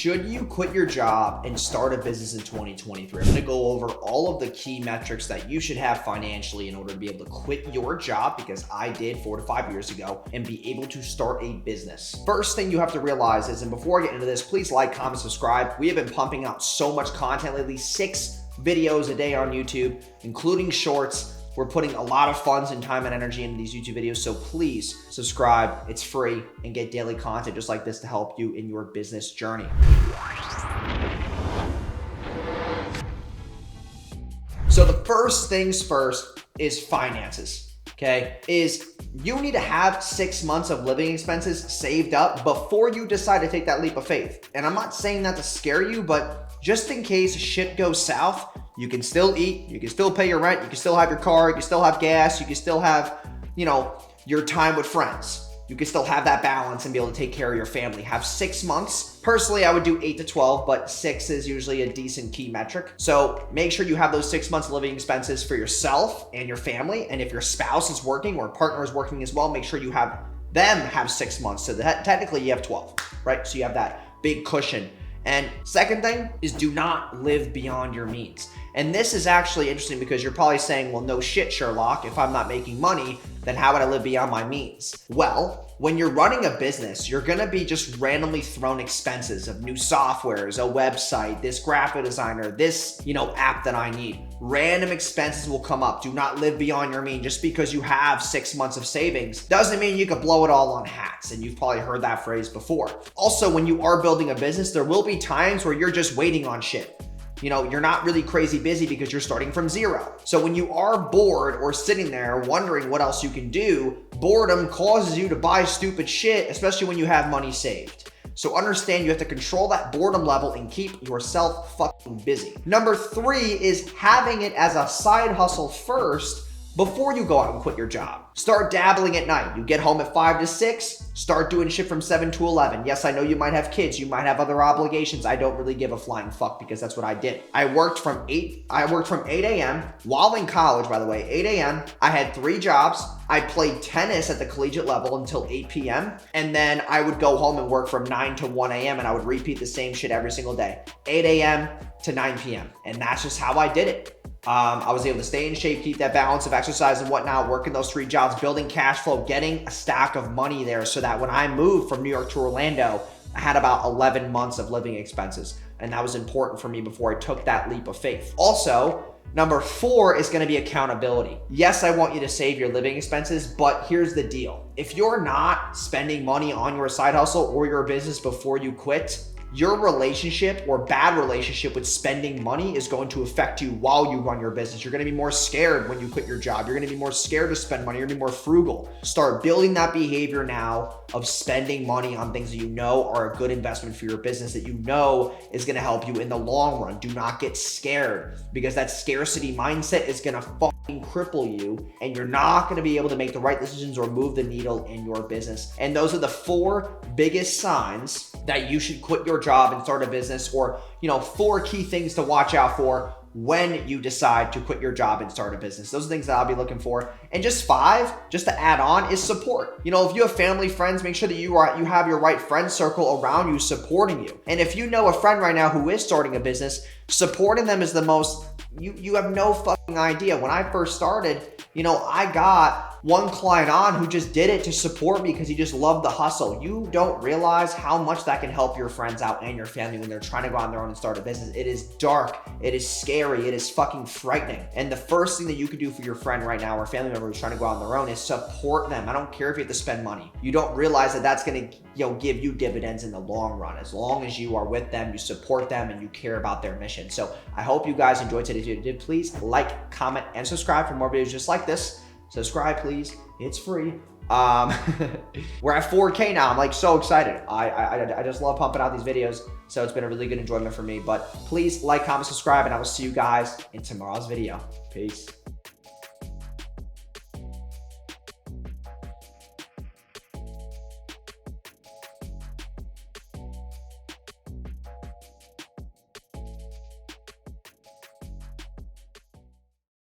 Should you quit your job and start a business in 2023? I'm gonna go over all of the key metrics that you should have financially in order to be able to quit your job, because I did 4 to 5 years ago, and be able to start a business. First thing you have to realize is, and before I get into this, please like, comment, subscribe. We have been pumping out so much content lately, 6 videos a day on YouTube, including shorts. We're putting a lot of funds and time and energy into these YouTube videos, so please subscribe. It's free, and get daily content just like this to help you in your business journey. So the first things first is finances, okay? You need to have 6 months of living expenses saved up before you decide to take that leap of faith. And I'm not saying that to scare you, but just in case shit goes south, you can still eat, you can still pay your rent, you can still have your car, you can still have gas, you can still have, your time with friends. You can still have that balance and be able to take care of your family. Have 6 months. Personally, I would do 8 to 12, but 6 is usually a decent key metric. So make sure you have those 6 months living expenses for yourself and your family. And if your spouse is working or partner is working as well, make sure you have them have 6 months. So that technically you have 12, right? So you have that big cushion. And second thing is, do not live beyond your means. And this is actually interesting because you're probably saying, well, no shit, Sherlock, if I'm not making money, then how would I live beyond my means? Well, when you're running a business, you're gonna be just randomly thrown expenses of new softwares, a website, this graphic designer, this, app that I need. Random expenses will come up. Do not live beyond your means. Just because you have 6 months of savings doesn't mean you could blow it all on hats. And you've probably heard that phrase before. Also, when you are building a business, there will be times where you're just waiting on shit. You're not really crazy busy because you're starting from zero. So when you are bored or sitting there wondering what else you can do, boredom causes you to buy stupid shit, especially when you have money saved. So understand you have to control that boredom level and keep yourself fucking busy. Number 3 is having it as a side hustle first before you go out and quit your job. Start dabbling at night. You get home at 5 to 6, start doing shit from 7 to 11. Yes, I know you might have kids, you might have other obligations. I don't really give a flying fuck because that's what I did. I worked from 8 a.m. while in college, by the way, 8 a.m. I had 3 jobs. I played tennis at the collegiate level until 8 p.m. And then I would go home and work from 9 to 1 a.m. and I would repeat the same shit every single day, 8 a.m. to 9 p.m. And that's just how I did it. I was able to stay in shape, keep that balance of exercise and whatnot, working those 3 jobs, building cash flow, getting a stack of money there so that when I moved from New York to Orlando, I had about 11 months of living expenses. And that was important for me before I took that leap of faith. Also, number 4 is gonna be accountability. Yes, I want you to save your living expenses, but here's the deal. If you're not spending money on your side hustle or your business before you quit, your relationship or bad relationship with spending money is going to affect you while you run your business. You're going to be more scared when you quit your job. You're going to be more scared to spend money. You're going to be more frugal. Start building that behavior now of spending money on things that you know are a good investment for your business, that you know is going to help you in the long run. Do not get scared, because that scarcity mindset is going to fucking cripple you, and you're not going to be able to make the right decisions or move the needle in your business. And those are the 4 biggest signs that you should quit your job and start a business, or 4 key things to watch out for when you decide to quit your job and start a business. Those are things that I'll be looking for. And just 5, just to add on, is support. If you have family, friends, make sure that you have your right friend circle around you supporting you. And if you know a friend right now who is starting a business, supporting them is the most, you have no fucking idea. When I first started, I got one client on who just did it to support me because he just loved the hustle. You don't realize how much that can help your friends out and your family when they're trying to go on their own and start a business. It is dark. It is scary. It is fucking frightening. And the first thing that you could do for your friend right now or family member who's trying to go on their own is support them. I don't care if you have to spend money. You don't realize that that's going to give you dividends in the long run. As long as you are with them, you support them, and you care about their mission. So I hope you guys enjoyed today's video. Please like, comment, and subscribe for more videos just like this. Subscribe, please. It's free. We're at 4K now. I'm so excited. I just love pumping out these videos. So it's been a really good enjoyment for me. But please like, comment, subscribe, and I will see you guys in tomorrow's video. Peace.